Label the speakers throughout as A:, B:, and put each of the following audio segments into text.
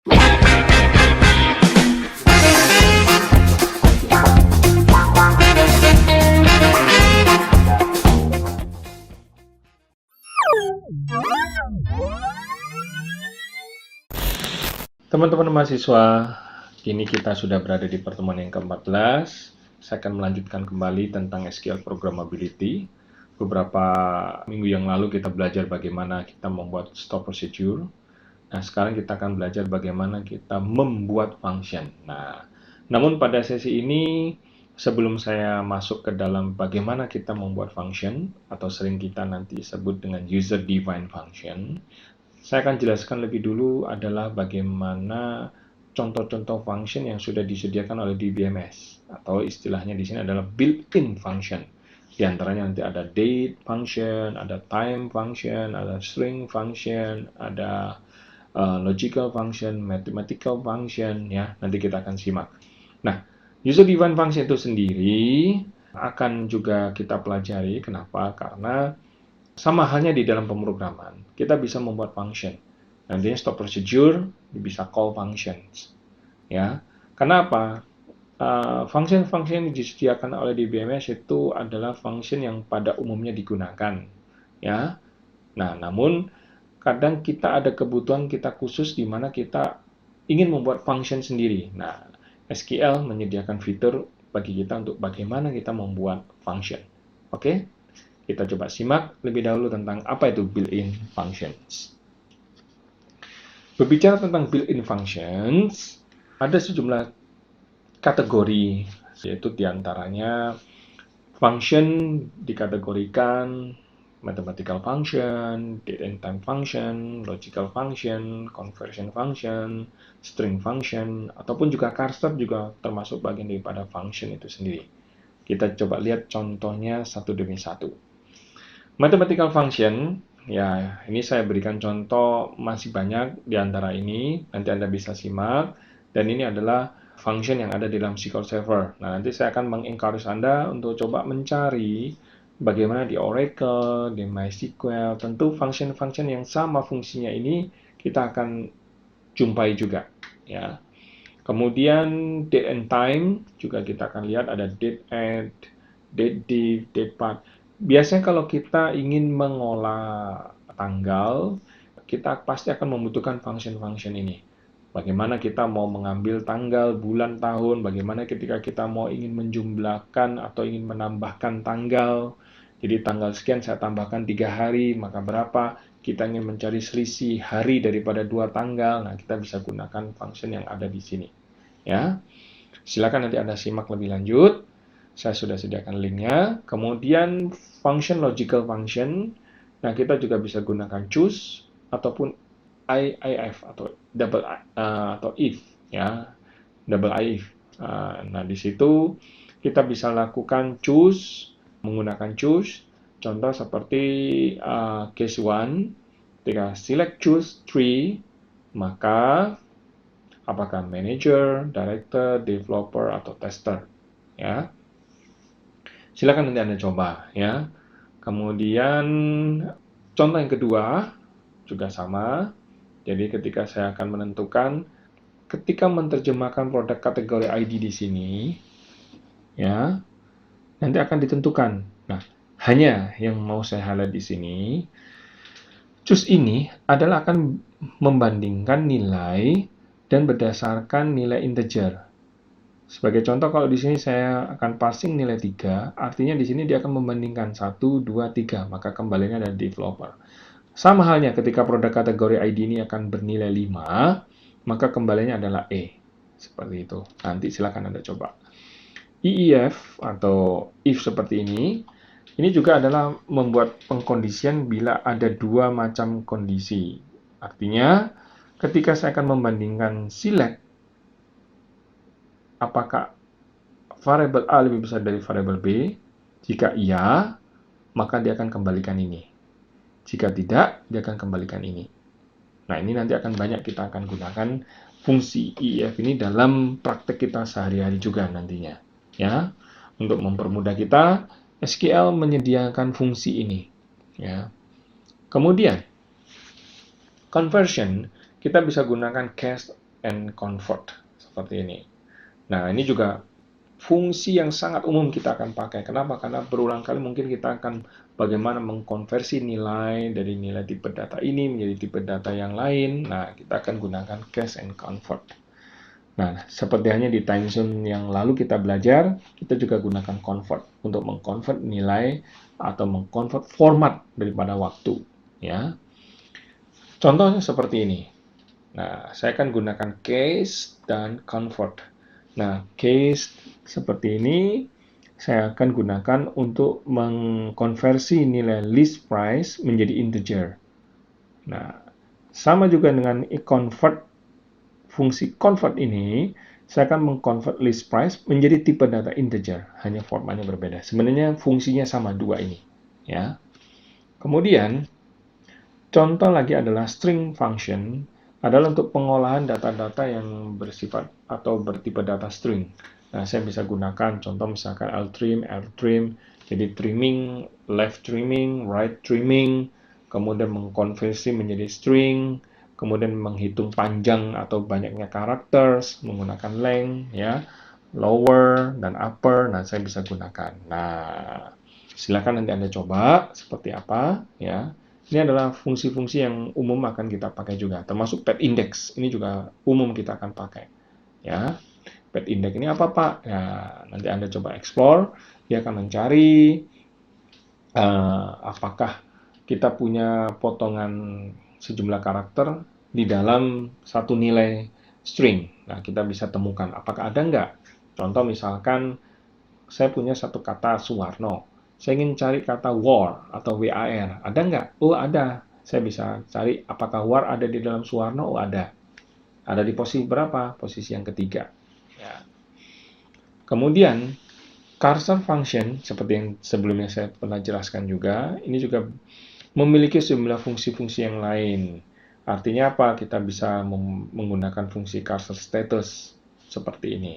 A: Teman-teman mahasiswa, kini kita sudah berada di pertemuan yang ke-14. Saya akan melanjutkan kembali tentang SQL Programmability. Beberapa minggu yang lalu kita belajar bagaimana kita membuat store procedure. Nah, sekarang kita akan belajar bagaimana kita membuat function. Nah, namun pada sesi ini, sebelum saya masuk ke dalam bagaimana kita membuat function, atau sering kita nanti sebut dengan user-defined function, saya akan jelaskan lebih dulu adalah bagaimana contoh-contoh function yang sudah disediakan oleh DBMS, atau istilahnya di sini adalah built-in function. Di antaranya nanti ada date function, ada time function, ada string function, ada logical function, mathematical function, ya. Nanti kita akan simak. Nah, user-defined function itu sendiri akan juga kita pelajari. Kenapa? Karena sama halnya di dalam pemrograman, kita bisa membuat function. Nantinya stop procedure bisa call functions. Ya, kenapa? Function-function yang disediakan oleh DBMS itu adalah function yang pada umumnya digunakan. Ya, nah namun kadang kita ada kebutuhan kita khusus di mana kita ingin membuat function sendiri. Nah, SQL menyediakan fitur bagi kita untuk bagaimana kita membuat function. Oke? Kita coba simak lebih dahulu tentang apa itu built-in functions. Berbicara tentang built-in functions, ada sejumlah kategori, yaitu diantaranya function dikategorikan mathematical function, date and time function, logical function, conversion function, string function, ataupun juga cursor juga termasuk bagian daripada function itu sendiri. Kita coba lihat contohnya satu demi satu. Mathematical function, ya ini saya berikan contoh masih banyak di antara ini, nanti Anda bisa simak, dan ini adalah function yang ada di dalam SQL Server. Nah, nanti saya akan mengencourage Anda untuk coba mencari bagaimana di Oracle, di MySQL, tentu function-function yang sama fungsinya ini kita akan jumpai juga, ya. Kemudian date and time juga kita akan lihat ada date add, date diff, date part. Biasanya kalau kita ingin mengolah tanggal, kita pasti akan membutuhkan function-function ini. Bagaimana kita mau mengambil tanggal, bulan, tahun, bagaimana ketika kita mau ingin menjumlahkan atau ingin menambahkan tanggal. Jadi tanggal sekian saya tambahkan 3 hari, maka berapa? Kita ingin mencari selisih hari daripada 2 tanggal. Nah, kita bisa gunakan function yang ada di sini. Ya. Silakan nanti Anda simak lebih lanjut. Saya sudah sediakan linknya. Kemudian function logical function. Nah, kita juga bisa gunakan choose ataupun if atau double atau if, ya, double if. Nah, di situ kita bisa lakukan choose menggunakan choose. Contoh seperti case 1, ketika select choose 3, maka apakah manager, director, developer, atau tester, ya. Silakan nanti Anda coba, ya. Kemudian contoh yang kedua juga sama. Jadi ketika saya akan menentukan, ketika menerjemahkan produk kategori ID di sini, ya, nanti akan ditentukan. Nah, hanya yang mau saya highlight di sini, choose ini adalah akan membandingkan nilai dan berdasarkan nilai integer. Sebagai contoh, kalau di sini saya akan parsing nilai 3, artinya di sini dia akan membandingkan 1, 2, 3, maka kembalinya dari developer. Sama halnya ketika produk kategori ID ini akan bernilai 5, maka kembalinya adalah E. Seperti itu. Nanti silakan Anda coba. EIF atau if seperti ini juga adalah membuat pengkondisian bila ada 2 macam kondisi. Artinya, ketika saya akan membandingkan select, apakah variabel A lebih besar dari variabel B? Jika iya, maka dia akan kembalikan ini. Jika tidak, dia akan kembalikan ini. Nah, ini nanti akan banyak kita akan gunakan fungsi EIF ini dalam praktek kita sehari-hari juga nantinya. Ya, untuk mempermudah kita, SQL menyediakan fungsi ini. Ya. Kemudian, conversion, kita bisa gunakan cast and convert seperti ini. Nah, ini juga fungsi yang sangat umum kita akan pakai. Kenapa? Karena berulang kali mungkin kita akan bagaimana mengkonversi nilai dari nilai tipe data ini menjadi tipe data yang lain. Nah, kita akan gunakan cast and convert. Nah, seperti hanya di time zone yang lalu kita belajar, kita juga gunakan convert untuk mengconvert nilai atau mengconvert format daripada waktu. Ya, contohnya seperti ini. Nah, saya akan gunakan case dan convert. Nah, case seperti ini saya akan gunakan untuk mengkonversi nilai list price menjadi integer. Nah, sama juga dengan convert, fungsi convert ini, saya akan mengconvert list price menjadi tipe data integer, hanya formatnya berbeda. Sebenarnya fungsinya sama dua ini, ya. Kemudian, contoh lagi adalah string function, adalah untuk pengolahan data-data yang bersifat atau bertipe data string. Nah, saya bisa gunakan contoh misalkan ltrim, rtrim, jadi trimming, left trimming, right trimming, kemudian mengkonversi menjadi string, kemudian menghitung panjang atau banyaknya characters menggunakan length, ya, lower dan upper. Nah, saya bisa gunakan. Nah, silakan nanti Anda coba seperti apa, ya. Ini adalah fungsi-fungsi yang umum akan kita pakai juga, termasuk pet index. Ini juga umum kita akan pakai. Ya, pet index ini apa, Pak? Ya, nanti Anda coba explore, dia akan mencari apakah kita punya potongan sejumlah karakter di dalam satu nilai string. Nah, kita bisa temukan apakah ada nggak. Contoh misalkan saya punya satu kata Suwarno. Saya ingin cari kata war atau WAR. Ada nggak? Oh, ada. Saya bisa cari apakah war ada di dalam Suwarno? Oh, ada. Ada di posisi berapa? Posisi yang ketiga. Ya. Kemudian, cursor function, seperti yang sebelumnya saya pernah jelaskan juga, ini juga memiliki sejumlah fungsi-fungsi yang lain. Artinya apa? Kita bisa menggunakan fungsi cursor status seperti ini.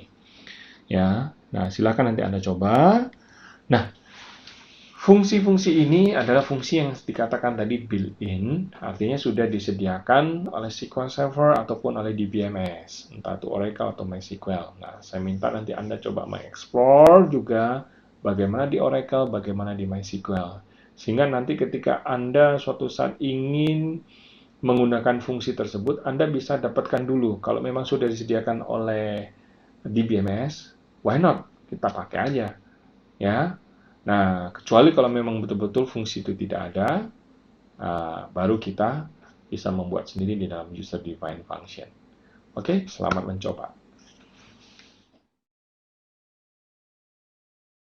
A: Ya, nah silakan nanti Anda coba. Nah, fungsi-fungsi ini adalah fungsi yang dikatakan tadi built-in, artinya sudah disediakan oleh SQL Server ataupun oleh DBMS, entah itu Oracle atau MySQL. Nah, saya minta nanti Anda coba mengeksplor juga bagaimana di Oracle, bagaimana di MySQL. Sehingga nanti ketika Anda suatu saat ingin menggunakan fungsi tersebut, Anda bisa dapatkan dulu. Kalau memang sudah disediakan oleh DBMS, why not? Kita pakai aja. Ya, nah, kecuali kalau memang betul-betul fungsi itu tidak ada, baru kita bisa membuat sendiri di dalam user defined function. Oke, selamat mencoba.